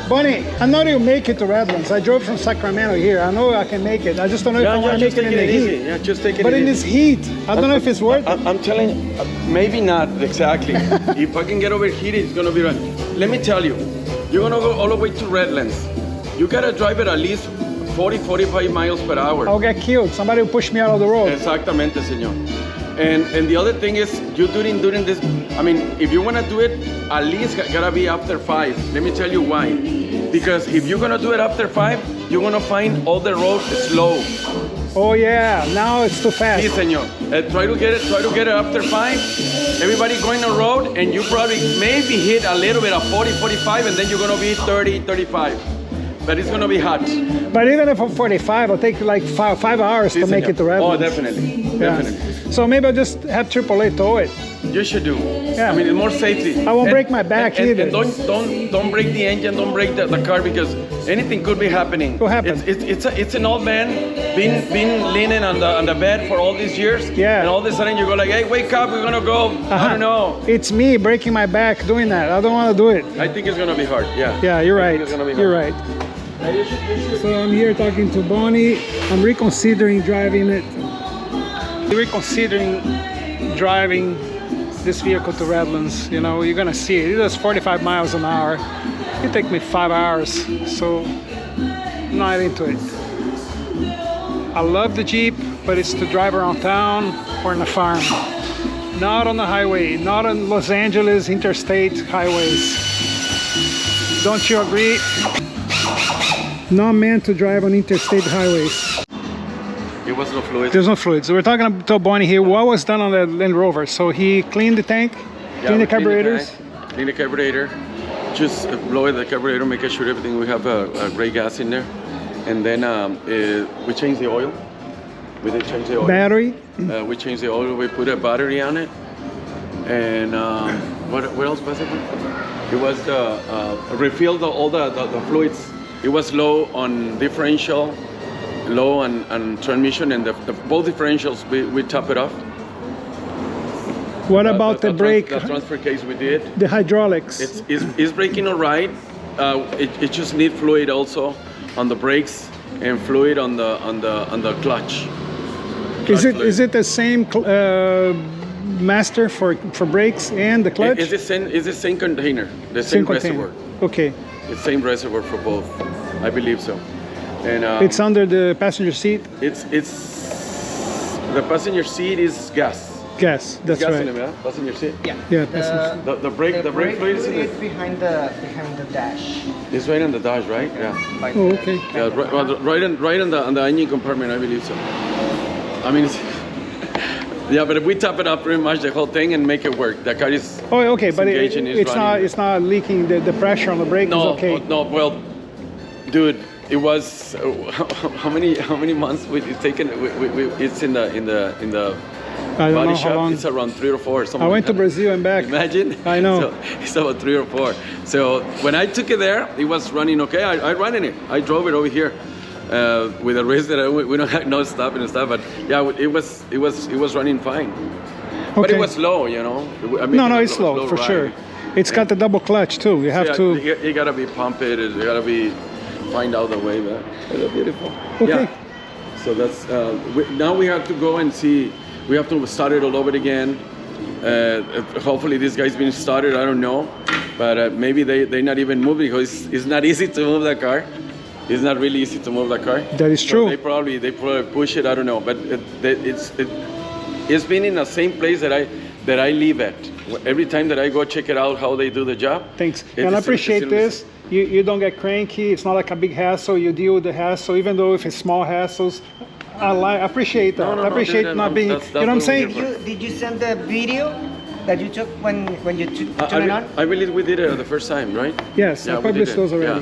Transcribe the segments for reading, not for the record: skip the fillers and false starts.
Bonnie, I know you make it to Redlands. I drove from Sacramento here. I know I can make it. I just don't know if I want to make it in the heat. Yeah, just take it But easy. in this heat, I don't know if it's worth it. I'm telling you, maybe not exactly. If I can get overheated, it's gonna be right. Let me tell you, you're gonna go all the way to Redlands. You gotta drive it at least 40, 45 miles per hour. I'll get killed. Somebody will push me out of the road. Exactamente, señor. And the other thing is, you during this, I mean, if you wanna do it, at least gotta be after 5. Let me tell you why. Because if you're gonna do it after 5, you're gonna find all the roads slow. Oh yeah, now it's too fast. Sí, señor. Try to get it after 5. Everybody going on the road, and you probably maybe hit a little bit of 40, 45, and then you're gonna be 30, 35. But it's gonna be hot. But even if I'm 45, it'll take like five hours Sí, to make señor. it to Redlands. Oh, definitely, Yeah. definitely. So maybe I'll just have AAA tow it. You should do. Yeah. I mean, it's more safety. I won't break my back either. And don't break the engine, don't break the car, because anything could be happening. What happened? It's an old man been leaning on the bed for all these years. Yeah. And all of a sudden you go like, hey, wake up, we're gonna go. I don't know. It's me breaking my back doing that. I don't want to do it. I think it's gonna be hard. Yeah. Yeah, you're I right. think it's gonna be hard. You're right. So I'm here talking to Bonnie. I'm reconsidering driving it. Reconsidering driving this vehicle to Redlands. You know, you're gonna see it. It does 45 miles an hour. It take me 5 hours, so I'm not into it. I love the Jeep, but it's to drive around town or in a farm. Not on the highway, not on Los Angeles interstate highways. Don't you agree? Not meant to drive on interstate highways. It was no fluid. There's no fluids. We're talking to Bonnie here. What was done on the Land Rover? So he cleaned the tank, cleaned the carburetors. Clean the carburetor. Just blow the carburetor, making sure everything we have a great gas in there, and then we changed the oil. We did change the oil. Battery. We changed the oil. We put a battery on it, and what else was it? It was refilled all the fluids. It was low on differential, low on transmission, and both differentials we top it off. What about the brake? The transfer case we did. The hydraulics. It's braking all right. It just need fluid also on the brakes and fluid on the clutch. Is it the same master for brakes and the clutch? It's the same container, the same reservoir. Okay. It's same reservoir for both. I believe so. And it's under the passenger seat. It's the passenger seat is gas. Gas. That's gas right. in it, yeah? Passenger seat. Yeah. The brake fluid is behind the dash. It's right on the dash, right? Yeah. Oh, okay. Yeah, right on the engine compartment, I believe so. I mean, yeah, but if we top it up pretty much the whole thing and make it work, the car is. Oh, okay, but running. it's not leaking. The pressure on the brake is okay. No, well, dude, it was how many months it's taken? It's in the I don't body know shop. how long. It's around 3 or 4. I went to Brazil and back. Imagine. I know. So it's about 3 or 4. So when I took it there, it was running okay. I ran in it. I drove it over here with a race that we don't have no stopping and stuff. But yeah, it was running fine. Okay. But it was slow, you know. I mean, no, it's slow for sure. It's got the double clutch too. You have to. You gotta be pumped. You gotta be find out the way, man. It's beautiful. Okay. Yeah. So that's now we have to go and see. We have to start it all over again. Hopefully this guy's been started. I don't know, but maybe they're not even moving because it's not easy to move the car. It's not really easy to move the car. That is true. So they probably push it. I don't know, but it's been in the same place that I live at. Every time that I go check it out how they do the job. Thanks. And I appreciate this. You don't get cranky. It's not like a big hassle. You deal with the hassle, even though if it's small hassles. I appreciate that. I appreciate not being. You know what I'm saying? Did you send the video that you took when you turned it on? I believe we did it the first time, right? Yes, I published those already.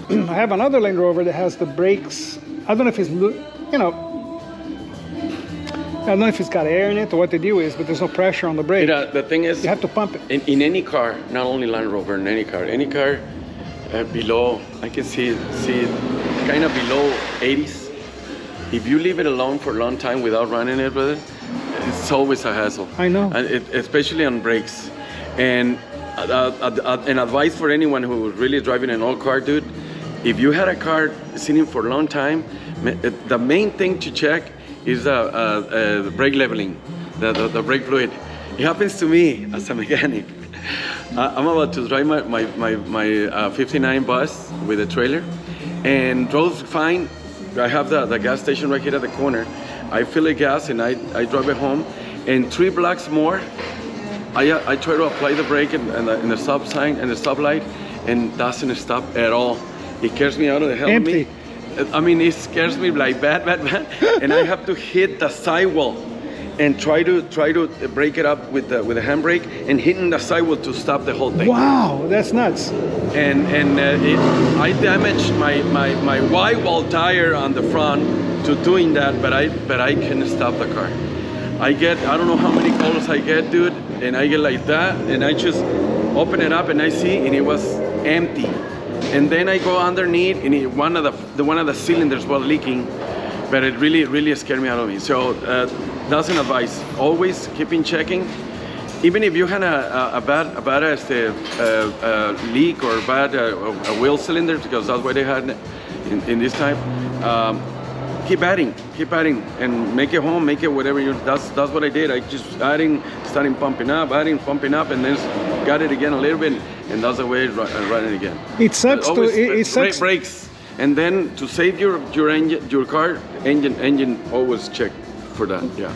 Yeah. I have another Land Rover that has the brakes. I don't know if it's, I don't know if it's got air in it or what the deal is, but there's no pressure on the brake. The thing is, you have to pump it. In any car, not only Land Rover, in any car below, I can see kind of below 80s. If you leave it alone for a long time without running it, brother, it's always a hassle. I know. And especially on brakes. And an advice for anyone who's really driving an old car, dude. If you had a car sitting for a long time, the main thing to check is the brake leveling, the brake fluid. It happens to me as a mechanic. I'm about to drive my 59 bus with a trailer, and drove fine. I have the gas station right here at the corner. I fill the gas and I drive it home, and 3 blocks more, I try to apply the brake and the stop sign and the stop light, and doesn't stop at all. It scares me out of the hell of me. I mean, it scares me like bad, and I have to hit the sidewall and try to break it up with the handbrake and hitting the sidewall to stop the whole thing. Wow, that's nuts. And I damaged my white wall tire on the front to doing that, but I can stop the car. I don't know how many calls I get, dude, and I get like that, and I just open it up and I see, and it was empty. And then I go underneath, and one of the cylinders was leaking, but it really scared me out of me. So that's an advice. Always keeping checking. Even if you had a bad leak or a wheel cylinder, because that's what they had in this time, keep adding, and make it home, make it whatever you. That's what I did. I just starting pumping up, and then got it again a little bit, and that's the way I run it again. It sucks it sucks. Brakes, and then to save your engine, your car engine, always check for that. Yeah.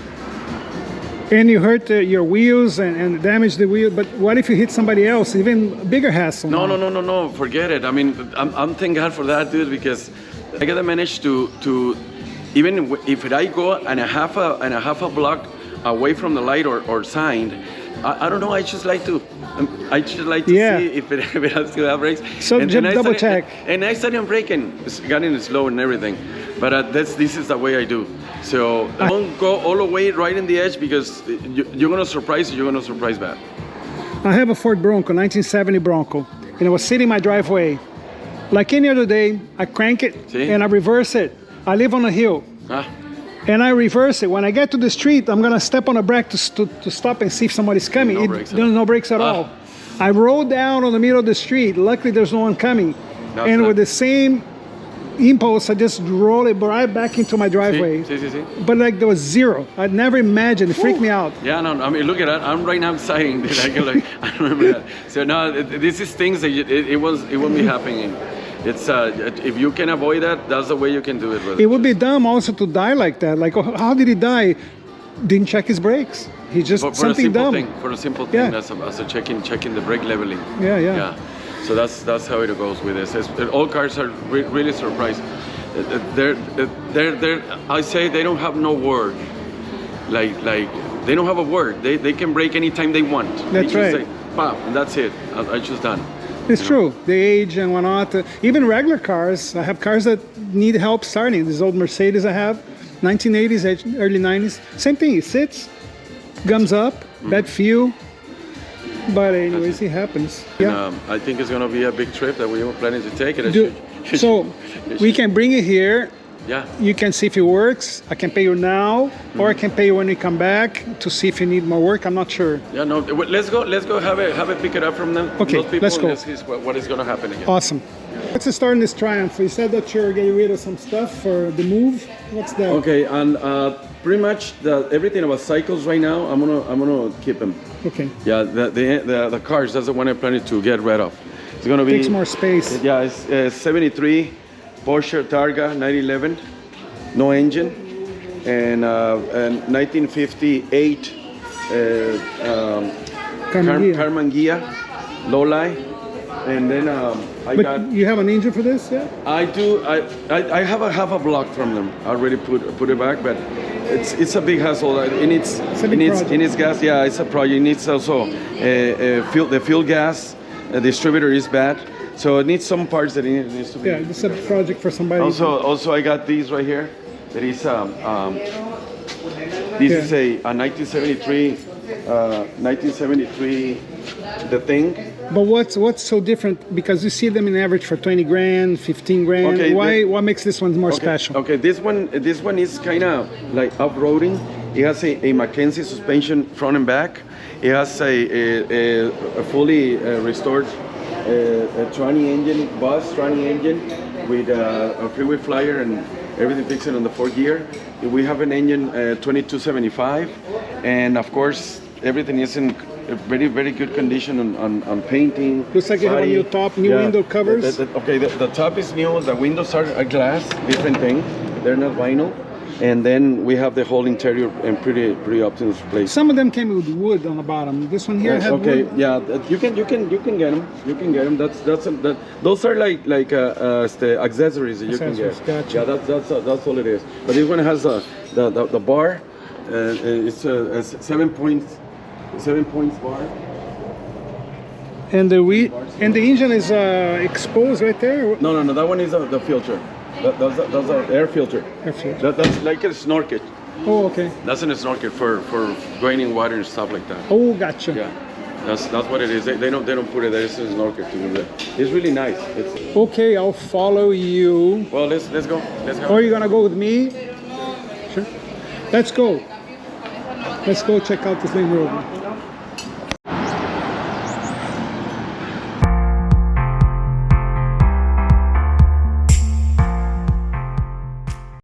And you hurt your wheels and damage the wheel, but what if you hit somebody else? Even bigger hassle. No, forget it. I mean, I'm thank God for that, dude, because I gotta manage to even if I go and a half a block away from the light or sign, I don't know. I just like to see if it still have brakes. So just double check. And I started braking, getting slow and everything. But this is the way I do. So don't go all the way right in the edge, because you're gonna surprise bad. I have a Ford Bronco, 1970 Bronco, and I was sitting in my driveway. Like any other day, I crank it and I reverse it. I live on a hill. And I reverse it. When I get to the street, I'm gonna step on a brake to stop and see if somebody's coming. There's no brakes at all. I roll down on the middle of the street. Luckily, there's no one coming. With the same impulse, I just roll it right back into my driveway. But like there was zero. I'd never imagined. It freaked me out. Yeah, no. I mean, look at that. I'm right now exciting. I remember that. So no, this is things that it won't be happening. It's if you can avoid that, that's the way you can do it. Brother. It would be dumb also to die like that. Like, how did he die? Didn't check his brakes. He just something dumb. For a simple thing, as a checking the brake leveling. Yeah. So that's how it goes with this. All cars are really surprised. They're I say they don't have no word. Like they don't have a word. They can brake anytime they want. That's right. Say, pop, and that's it. I just done. It's true. The age and whatnot. Even regular cars. I have cars that need help starting. This old Mercedes I have, 1980s, early 90s. Same thing. It sits, gums up, bad fuel. But anyways, it happens. Yeah. And, I think it's going to be a big trip that we were planning to take. So we can bring it here. Yeah. You can see if it works. I can pay you now, or I can pay you when you come back to see if you need more work. I'm not sure. Yeah, no. Let's go have it pick it up from them. Okay, those people, let's go. Let's see what is going to happen again. Awesome. Let's start in this Triumph. You said that you're getting rid of some stuff for the move. What's that? Okay, and pretty much everything about cycles right now, I'm gonna keep them. Okay. Yeah, the cars. That's the one I'm planning to get rid of. It's gonna be takes more space. Yeah, it's 73 Porsche Targa 911, no engine, and 1958 Carman Ghia Lowline, and then But you have an engine for this, yeah? I do. I have a block from them. I already put it back, but it's a big hassle. It needs gas. Yeah, it's a project. It needs also the fuel gas. The distributor is bad, so it needs some parts that it needs to be. Yeah, this is a project for somebody. Also, I got these right here. There is this is a 1973 the thing. But what's so different? Because you see them in average for 20 grand, 15 grand. Okay, what makes this one more special? Okay, this one is kind of like off-roading, It has a Mackenzie suspension front and back. It has a fully restored tranny engine, bus tranny engine with a freeway flyer and everything fixed on the 4th gear. We have an engine 2275, and of course everything is in very, very good condition on painting. Looks like you have a new top, new window covers. The top is new. The windows are glass, different thing. They're not vinyl. And then we have the whole interior in pretty up to this place. Some of them came with wood on the bottom. This one here Yes, had okay, wood. yeah, you can get them. You can get them. Those are like the accessories that you can get. Gotcha. Yeah, that's all it is. But this one has the bar. It's a 7 points bar. And the engine is exposed right there. No, that one is the filter. That's the air filter. Air filter. That's like a snorkel. Oh, okay. That's a snorkel for going in water and stuff like that. Oh, gotcha. Yeah, that's what it is. They don't put it there. It's a snorkel to do that. It's really nice. Okay, I'll follow you. Well, let's go. Or are you gonna go with me? Sure. Let's go. Let's go check out this Land Rover.